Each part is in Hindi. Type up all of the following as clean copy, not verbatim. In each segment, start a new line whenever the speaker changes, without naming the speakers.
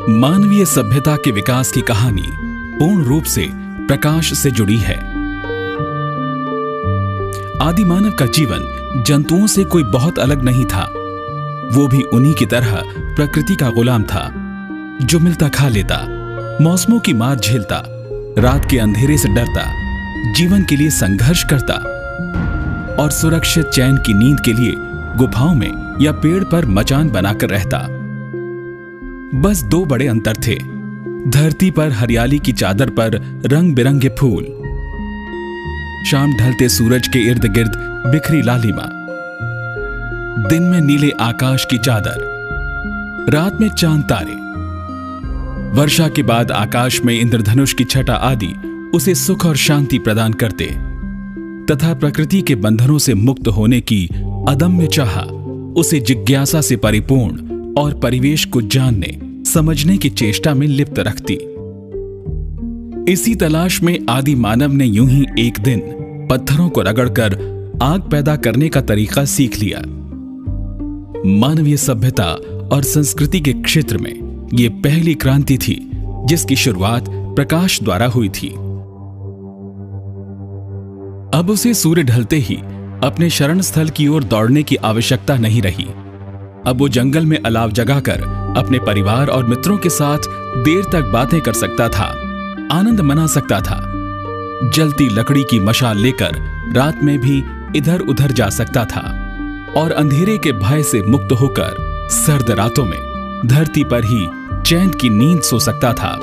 मानवीय सभ्यता के विकास की कहानी पूर्ण रूप से प्रकाश से जुड़ी है। आदि मानव का जीवन जंतुओं से कोई बहुत अलग नहीं था। वो भी उन्हीं की तरह प्रकृति का गुलाम था, जो मिलता खा लेता, मौसमों की मार झेलता, रात के अंधेरे से डरता, जीवन के लिए संघर्ष करता और सुरक्षित चैन की नींद के लिए गुफाओं में या पेड़ पर मचान बनाकर रहता। बस दो बड़े अंतर थे। धरती पर हरियाली की चादर पर रंग बिरंगे फूल, शाम ढलते सूरज के इर्द गिर्द बिखरी लालिमा, दिन में नीले आकाश की चादर, रात में चांद तारे। वर्षा के बाद आकाश में इंद्रधनुष की छटा आदि उसे सुख और शांति प्रदान करते तथा प्रकृति के बंधनों से मुक्त होने की अदम्य चाह उसे जिज्ञासा से परिपूर्ण और परिवेश को जानने समझने की चेष्टा में लिप्त रखती। इसी तलाश में आदि मानव ने यूं ही एक दिन पत्थरों को रगड़कर आग पैदा करने का तरीका सीख लिया। मानवीय सभ्यता और संस्कृति के क्षेत्र में यह पहली क्रांति थी जिसकी शुरुआत प्रकाश द्वारा हुई थी। अब उसे सूर्य ढलते ही अपने शरण स्थल की ओर दौड़ने की आवश्यकता नहीं रही। अब वो जंगल में अलाव जगाकर अपने परिवार और मित्रों के साथ देर तक बातें कर सकता था, आनंद मना सकता था। जलती लकड़ी की मशाल लेकर रात में भी इधर उधर जा सकता था और अंधेरे के भय से मुक्त होकर सर्द रातों में धरती पर ही चैन की नींद सो सकता था।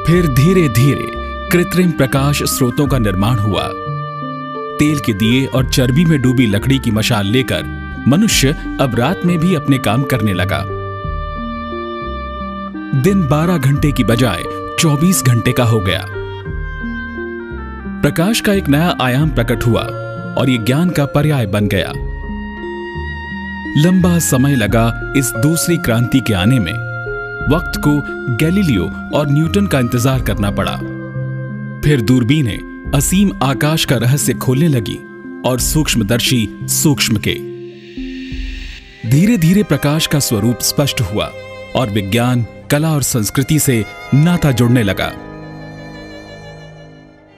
फिर धीरे धीरे कृत्रिम प्रकाश स्रोतों का निर्माण हुआ। तेल के दिए और चर्बी में डूबी लकड़ी की मशाल लेकर मनुष्य अब रात में भी अपने काम करने लगा। दिन 12 घंटे की बजाय 24 घंटे का हो गया। प्रकाश का एक नया आयाम प्रकट हुआ और यह ज्ञान का पर्याय बन गया। लंबा समय लगा इस दूसरी क्रांति के आने में। वक्त को गैलीलियो और न्यूटन का इंतजार करना पड़ा। फिर दूरबीनें असीम आकाश का रहस्य खोलने लगी और सूक्ष्मदर्शी सूक्ष्म के। धीरे धीरे प्रकाश का स्वरूप स्पष्ट हुआ और विज्ञान, कला और संस्कृति से नाता जुड़ने लगा।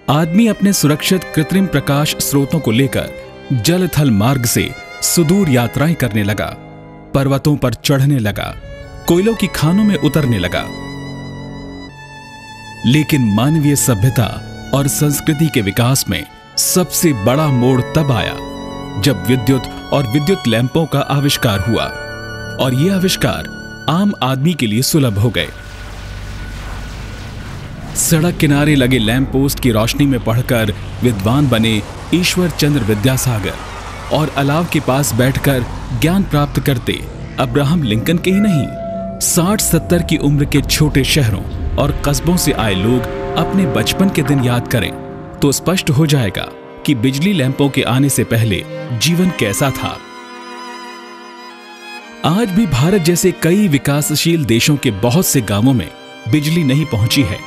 आदमी अपने सुरक्षित कृत्रिम प्रकाश स्रोतों को लेकर जल थल मार्ग से सुदूर यात्राएं करने लगा, पर्वतों पर चढ़ने लगा, कोयलों की खानों में उतरने लगा। लेकिन मानवीय सभ्यता और संस्कृति के विकास में सबसे बड़ा मोड़ तब आया जब विद्युत और विद्युत लैंपों का आविष्कार हुआ और ये आविष्कार आम आदमी के लिए सुलभ हो गए। सड़क किनारे लगे लैंप पोस्ट की रोशनी में पढ़कर विद्वान बने ईश्वर चंद्र विद्यासागर और अलाव के पास बैठकर ज्ञान प्राप्त करते अब्राहम लिंकन के ही नहीं, 60-70 की उम्र के छोटे शहरों और कस्बों से आए लोग अपने बचपन के दिन याद करें तो स्पष्ट हो जाएगा कि बिजली लैंपों के आने से पहले जीवन कैसा था। आज भी भारत जैसे कई विकासशील देशों के बहुत से गांवों में बिजली नहीं पहुंची है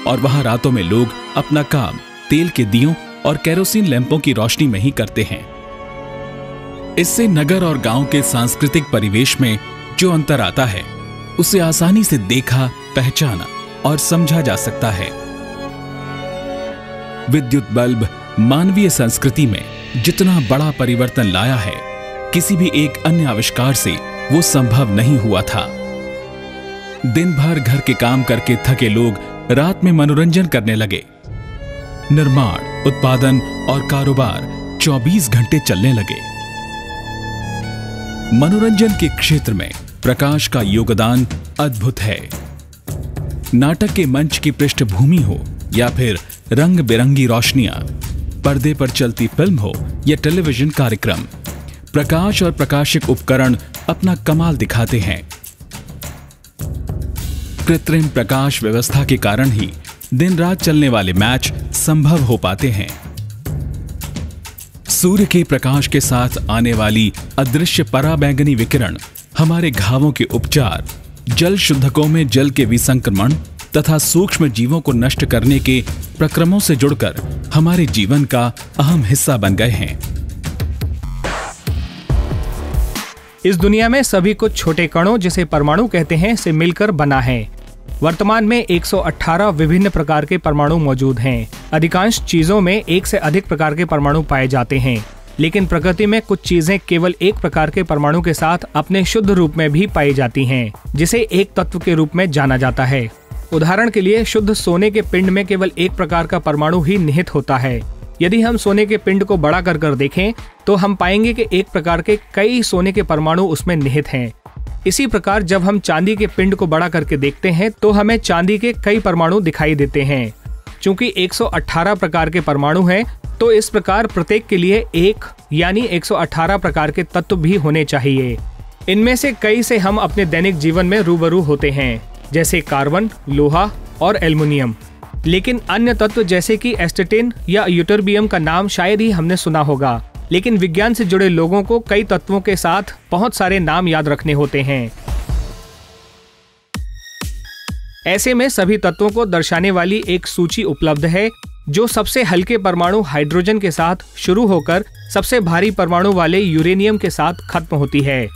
और वहां रातों में लोग अपना काम तेल के दियों और केरोसिन लैंपों की रोशनी में ही करते हैं। इससे नगर और गांव के सांस्कृतिक परिवेश में जो अंतर आता है उसे आसानी से देखा, पहचाना और समझा जा सकता है। विद्युत बल्ब मानवीय संस्कृति में जितना बड़ा परिवर्तन लाया है, किसी भी एक अन्य आविष्कार से वो संभव नहीं हुआ था। दिन भर घर के काम करके थके लोग रात में मनोरंजन करने लगे। निर्माण, उत्पादन और कारोबार 24 घंटे चलने लगे। मनोरंजन के क्षेत्र में प्रकाश का योगदान अद्भुत है। नाटक के मंच की पृष्ठभूमि हो या फिर रंग बिरंगी रोशनियां, पर्दे पर चलती फिल्म हो या टेलीविजन कार्यक्रम, प्रकाश और प्रकाशिक उपकरण अपना कमाल दिखाते हैं। कृत्रिम प्रकाश व्यवस्था के कारण ही दिन रात चलने वाले मैच संभव हो पाते हैं। सूर्य के प्रकाश के साथ आने वाली अदृश्य पराबैंगनी विकिरण हमारे घावों के उपचार, जल शुद्धकों में जल के विसंक्रमण तथा सूक्ष्म जीवों को नष्ट करने के प्रक्रमों से जुड़कर हमारे जीवन का अहम हिस्सा बन गए हैं।
इस दुनिया में सभी कुछ छोटे कणों, जिसे परमाणु कहते हैं, से मिलकर बना है। वर्तमान में 118 विभिन्न प्रकार के परमाणु मौजूद हैं। अधिकांश चीजों में एक से अधिक प्रकार के परमाणु पाए जाते हैं, लेकिन प्रकृति में कुछ चीजें केवल एक प्रकार के परमाणु के साथ अपने शुद्ध रूप में भी पाई जाती हैं, जिसे एक तत्व के रूप में जाना जाता है। उदाहरण के लिए, शुद्ध सोने के पिंड में केवल एक प्रकार का परमाणु ही निहित होता है। यदि हम सोने के पिंड को बड़ा कर देखें तो हम पाएंगे कि एक प्रकार के कई सोने के परमाणु उसमें निहित हैं। इसी प्रकार जब हम चांदी के पिंड को बड़ा करके देखते हैं तो हमें चांदी के कई परमाणु दिखाई देते हैं। चूंकि 118 प्रकार के परमाणु हैं, तो इस प्रकार प्रत्येक के लिए एक यानी 118 प्रकार के तत्व भी होने चाहिए। इनमें से कई से हम अपने दैनिक जीवन में रूबरू होते हैं, जैसे कार्बन, लोहा और एल्युमिनियम। लेकिन अन्य तत्व जैसे कि एस्टेटिन या यूटरबियम का नाम शायद ही हमने सुना होगा। लेकिन विज्ञान से जुड़े लोगों को कई तत्वों के साथ बहुत सारे नाम याद रखने होते हैं। ऐसे में सभी तत्वों को दर्शाने वाली एक सूची उपलब्ध है, जो सबसे हल्के परमाणु हाइड्रोजन के साथ शुरू होकर सबसे भारी परमाणु वाले यूरेनियम के साथ खत्म होती है।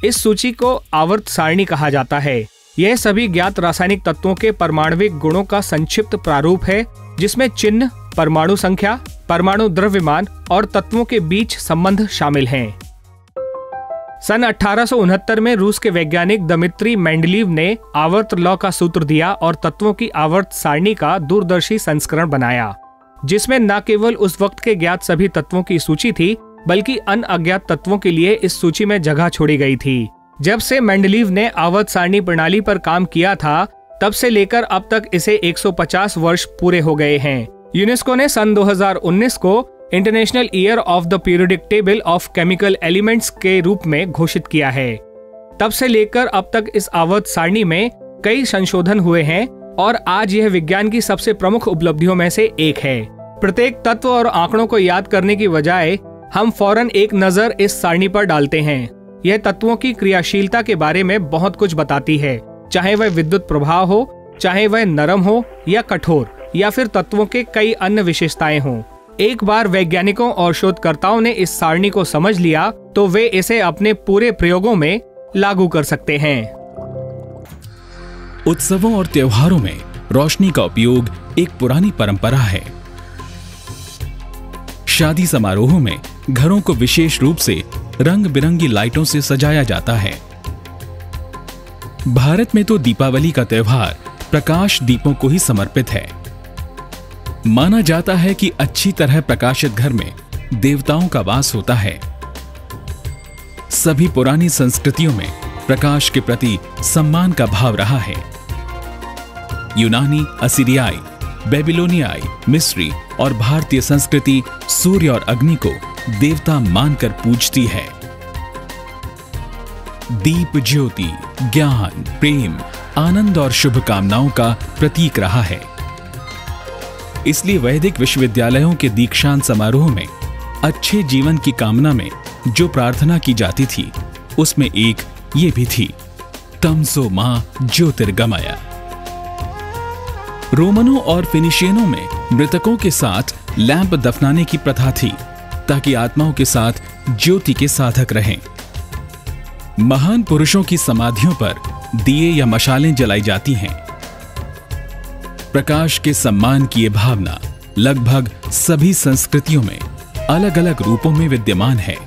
इस सूची को आवर्त सारणी कहा जाता है। यह सभी ज्ञात रासायनिक तत्वों के परमाणविक गुणों का संक्षिप्त प्रारूप है, जिसमें चिन्ह, परमाणु संख्या, परमाणु द्रव्यमान और तत्वों के बीच संबंध शामिल हैं। सन 1869 में रूस के वैज्ञानिक दमित्री मेंडलीव ने आवर्त लॉ का सूत्र दिया और तत्वों की आवर्त सारणी का दूरदर्शी संस्करण बनाया, जिसमें न केवल उस वक्त के ज्ञात सभी तत्वों की सूची थी, बल्कि अन्य अज्ञात तत्वों के लिए इस सूची में जगह छोड़ी गई थी। जब से मेंडलीव ने आवर्त सारणी प्रणाली पर काम किया था, तब से लेकर अब तक इसे 150 वर्ष पूरे हो गए हैं। यूनेस्को ने सन 2019 को international year of the periodic table of chemical elements के रूप में घोषित किया है। तब से लेकर अब तक इस आवर्त सारणी में कई संशोधन हुए हैं और आज यह विज्ञान की सबसे प्रमुख उपलब्धियों में से एक है। प्रत्येक तत्व और आंकड़ों को याद करने की बजाय हम फौरन एक नजर इस सारणी पर डालते हैं। यह तत्वों की क्रियाशीलता के बारे में बहुत कुछ बताती है, चाहे वह विद्युत प्रभाव हो, चाहे वह नरम हो या कठोर, या फिर तत्वों के कई अन्य विशेषताएं हों। एक बार वैज्ञानिकों और शोधकर्ताओं ने इस सारणी को समझ लिया तो वे इसे अपने पूरे प्रयोगों में लागू कर सकते हैं।
उत्सवों और त्योहारों में रोशनी का उपयोग एक पुरानी परंपरा है। शादी समारोहों में घरों को विशेष रूप से रंग बिरंगी लाइटों से सजाया जाता है। भारत में तो दीपावली का त्योहार प्रकाश दीपों को ही समर्पित है। माना जाता है कि अच्छी तरह प्रकाशित घर में देवताओं का वास होता है। सभी पुरानी संस्कृतियों में प्रकाश के प्रति सम्मान का भाव रहा है। यूनानी, असीरियाई, बेबीलोनियाई, मिस्री और भारतीय संस्कृति सूर्य और अग्नि को देवता मानकर पूजती है। दीप ज्योति ज्ञान, प्रेम, आनंद और शुभकामनाओं का प्रतीक रहा है। इसलिए वैदिक विश्वविद्यालयों के दीक्षांत समारोह में अच्छे जीवन की कामना में जो प्रार्थना की जाती थी, उसमें एक ये भी थी, तमसो मां ज्योतिर्गमय। रोमनों और फिनिशियनों में मृतकों के साथ लैंप दफनाने की प्रथा थी, ताकि आत्माओं के साथ ज्योति के साधक रहें। महान पुरुषों की समाधियों पर दिए या मशालें जलाई जाती हैं। प्रकाश के सम्मान की यह भावना लगभग सभी संस्कृतियों में अलग अलग रूपों में विद्यमान है।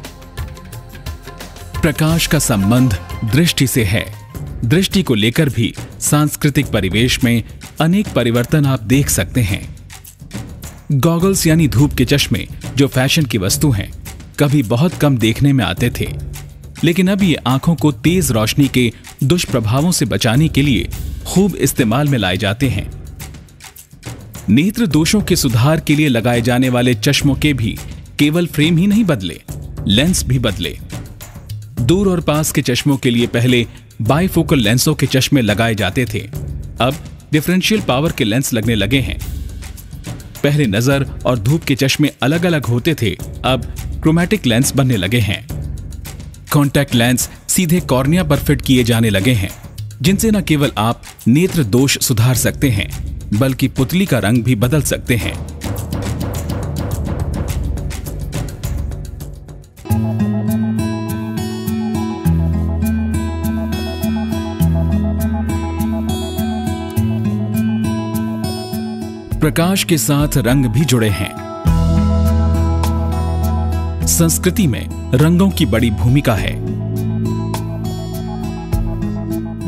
प्रकाश का संबंध दृष्टि से है। दृष्टि को लेकर भी सांस्कृतिक परिवेश में अनेक परिवर्तन आप देख सकते हैं। गॉगल्स यानी धूप के चश्मे जो फैशन की वस्तु हैं, कभी बहुत कम देखने में आते थे, लेकिन अब ये आंखों को तेज रोशनी के दुष्प्रभावों से बचाने के लिए खूब इस्तेमाल में लाए जाते हैं। नेत्र दोषों के सुधार के लिए लगाए जाने वाले चश्मों के भी केवल फ्रेम ही नहीं बदले, लेंस भी बदले। दूर और पास के चश्मों के लिए पहले बाइफोकल लेंसों के चश्मे लगाए जाते थे, अब डिफरेंशियल पावर के लेंस लगने लगे हैं। पहले नजर और धूप के चश्मे अलग अलग होते थे, अब क्रोमैटिक लेंस बनने लगे हैं। कॉन्टैक्ट लेंस सीधे कॉर्निया पर फिट किए जाने लगे हैं। जिनसे न केवल आप नेत्र दोष सुधार सकते हैं बल्कि पुतली का रंग भी बदल सकते हैं। प्रकाश के साथ रंग भी जुड़े हैं। संस्कृति में रंगों की बड़ी भूमिका है।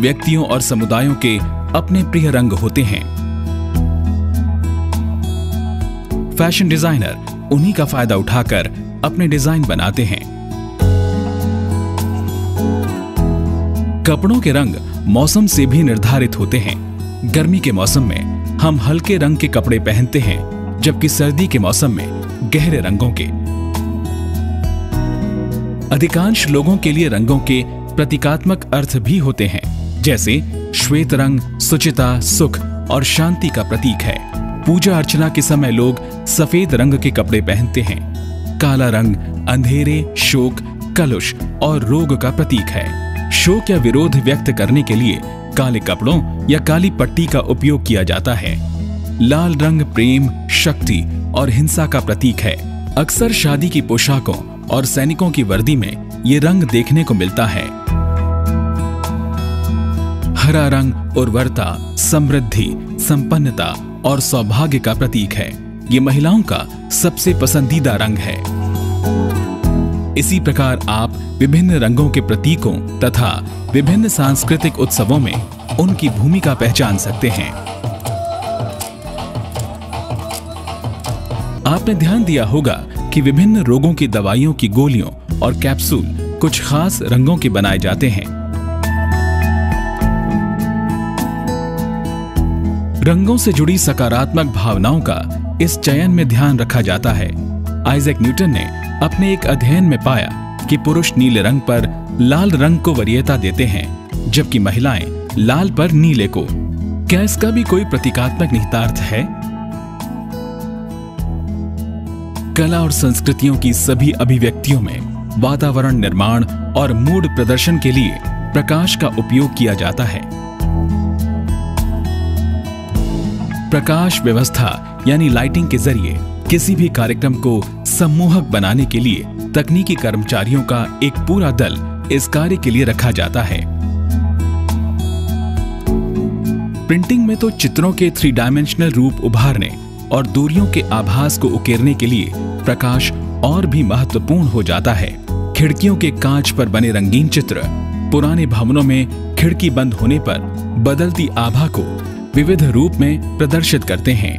व्यक्तियों और समुदायों के अपने प्रिय रंग होते हैं। फैशन डिजाइनर उन्हीं का फायदा उठाकर अपने डिजाइन बनाते हैं। कपड़ों के रंग मौसम से भी निर्धारित होते हैं। गर्मी के मौसम में हम हल्के रंग के कपड़े पहनते हैं, जबकि सर्दी के मौसम में गहरे रंगों के। अधिकांश लोगों के लिए रंगों के प्रतीकात्मक अर्थ भी होते हैं, जैसे श्वेत रंग शुचिता, सुख और शांति का प्रतीक है। पूजा अर्चना के समय लोग सफेद रंग के कपड़े पहनते हैं। काला रंग अंधेरे, शोक, कलुष और रोग का प्रतीक है। शोक या विरोध व्यक्त करने के लिए काले कपड़ों या काली पट्टी का उपयोग किया जाता है। लाल रंग प्रेम, शक्ति और हिंसा का प्रतीक है। अक्सर शादी की पोशाकों और सैनिकों की वर्दी में ये रंग देखने को मिलता है। हरा रंग उर्वरता, समृद्धि, संपन्नता और सौभाग्य का प्रतीक है। ये महिलाओं का सबसे पसंदीदा रंग है। इसी प्रकार आप विभिन्न रंगों के प्रतीकों तथा विभिन्न सांस्कृतिक उत्सवों में उनकी भूमिका पहचान सकते हैं। आपने ध्यान दिया होगा कि विभिन्न रोगों की दवाइयों की गोलियों और कैप्सूल कुछ खास रंगों के बनाए जाते हैं। रंगों से जुड़ी सकारात्मक भावनाओं का इस चयन में ध्यान रखा जाता है। आइजैक न्यूटन ने अपने एक अध्ययन में पाया कि पुरुष नीले रंग पर लाल रंग को वरीयता देते हैं, जबकि महिलाएं लाल पर नीले को। क्या इसका भी कोई प्रतीकात्मक निहितार्थ है? कला और संस्कृतियों की सभी अभिव्यक्तियों में वातावरण निर्माण और मूड प्रदर्शन के लिए प्रकाश का उपयोग किया जाता है। प्रकाश व्यवस्था यानी लाइटिंग के जरिए किसी भी कार्यक्रम को सम्मोहक बनाने के लिए तकनीकी कर्मचारियों का एक पूरा दल इस कार्य के लिए रखा जाता है। प्रिंटिंग में तो चित्रों के 3 डायमेंशनल रूप उभारने और दूरियों के आभास को उकेरने के लिए प्रकाश और भी महत्वपूर्ण हो जाता है। खिड़कियों के कांच पर बने रंगीन चित्र पुराने भवनों में खिड़की बंद होने पर बदलती आभा को विविध रूप में प्रदर्शित करते हैं।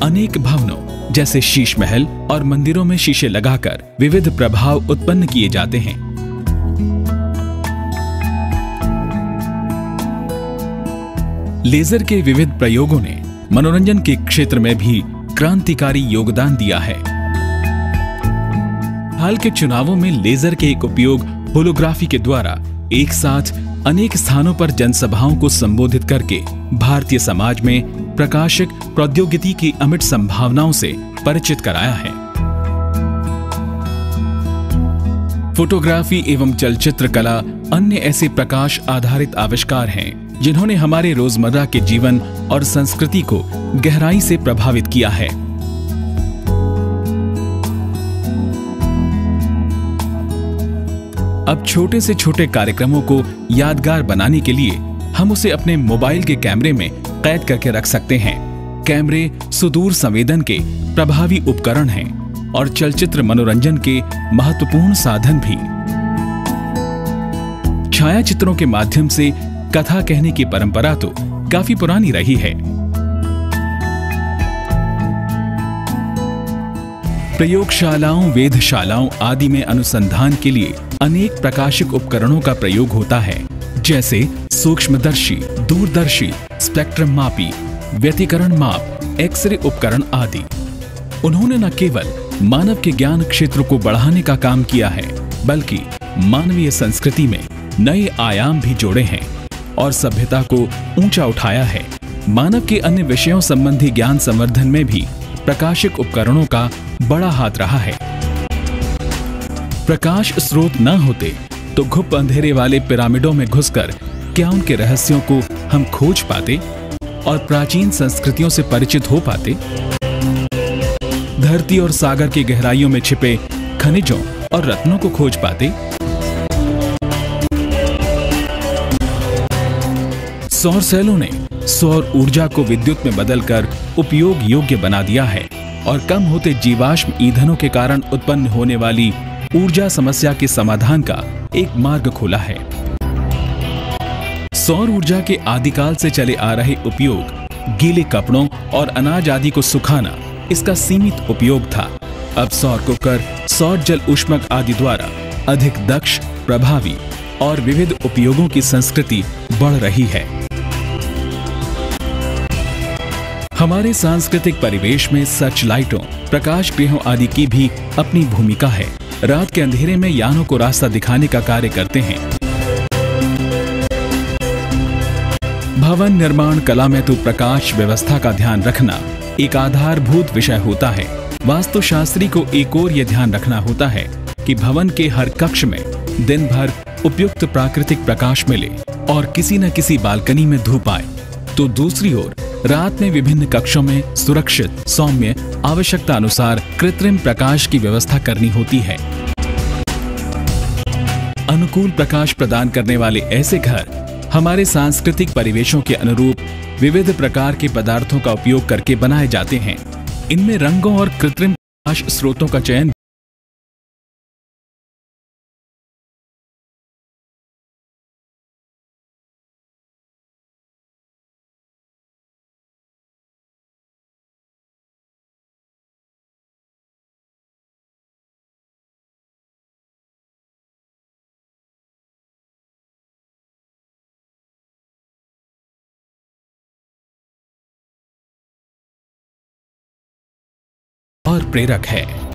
अनेक भवनों जैसे शीश महल और मंदिरों में शीशे लगाकर विविध प्रभाव उत्पन्न किए जाते हैं। लेजर के विविध प्रयोगों ने मनोरंजन के क्षेत्र में भी क्रांतिकारी योगदान दिया है। हाल के चुनावों में लेजर के एक उपयोग होलोग्राफी के द्वारा एक साथ अनेक स्थानों पर जनसभाओं को संबोधित करके भारतीय समाज में प्रकाशिक प्रौद्योगिकी की अमिट संभावनाओं से परिचित कराया है। फोटोग्राफी एवं चलचित्र कला अन्य ऐसे प्रकाश आधारित आविष्कार हैं जिन्होंने हमारे रोजमर्रा के जीवन और संस्कृति को गहराई से प्रभावित किया है। अब छोटे से छोटे कार्यक्रमों को यादगार बनाने के लिए हम उसे अपने मोबाइल के कैमरे में कैद करके रख सकते हैं। कैमरे सुदूर संवेदन के प्रभावी उपकरण हैं और चलचित्र मनोरंजन के महत्वपूर्ण साधन भी। छायाचित्रों के माध्यम से कथा कहने की परंपरा तो काफी पुरानी रही है। प्रयोगशालाओं, वेधशालाओं आदि में अनुसंधान के लिए अनेक प्रकाशिक उपकरणों का प्रयोग होता है, जैसे सूक्ष्मदर्शी, दूरदर्शी, स्पेक्ट्रम मापी, व्यतिकरण माप, एक्सरे उपकरण आदि। उन्होंने न केवल मानव के ज्ञान क्षेत्र को बढ़ाने का काम किया है, बल्कि मानवीय संस्कृति में नए आयाम भी जोड़े हैं और सभ्यता को ऊंचा उठाया है। मानव के अन्य विषयों संबंधी ज्ञान संवर्धन में भी प्रकाशिक उपकरणों का बड़ा हाथ रहा है। प्रकाश स्रोत न होते तो घुप अंधेरे वाले पिरामिडों में घुसकर क्या उनके रहस्यों को हम खोज पाते और प्राचीन संस्कृतियों से परिचित हो पाते? धरती और सागर की गहराइयों में छिपे खनिजों और रत्नों को खोज पाते? सौर सेलों ने सौर ऊर्जा को विद्युत में बदलकर उपयोग योग्य बना दिया है और कम होते जीवाश्म ईंधनों के कारण उत्पन्न होने वाली ऊर्जा समस्या के समाधान का एक मार्ग खोला है। सौर ऊर्जा के आदिकाल से चले आ रहे उपयोग, गीले कपड़ों और अनाज आदि को सुखाना इसका सीमित उपयोग था। अब सौर कुकर, सौर जल ऊष्मक आदि द्वारा अधिक दक्ष, प्रभावी और विविध उपयोगों की संस्कृति बढ़ रही है। हमारे सांस्कृतिक परिवेश में सर्च लाइटों, प्रकाश गृहों आदि की भी अपनी भूमिका है। रात के अंधेरे में यानों को रास्ता दिखाने का कार्य करते हैं। भवन निर्माण कला में तो प्रकाश व्यवस्था का ध्यान रखना एक आधारभूत विषय होता है। वास्तुशास्त्री को एक और यह ध्यान रखना होता है कि भवन के हर कक्ष में दिन भर उपयुक्त प्राकृतिक प्रकाश मिले और किसी न किसी बालकनी में धूप आए, तो दूसरी ओर रात में विभिन्न कक्षों में सुरक्षित, सौम्य, आवश्यकता अनुसार कृत्रिम प्रकाश की व्यवस्था करनी होती है। अनुकूल प्रकाश प्रदान करने वाले ऐसे घर हमारे सांस्कृतिक परिवेशों के अनुरूप विविध प्रकार के पदार्थों का उपयोग करके बनाए जाते हैं। इनमें रंगों और कृत्रिम प्रकाश स्रोतों का चयन और प्रेरक है।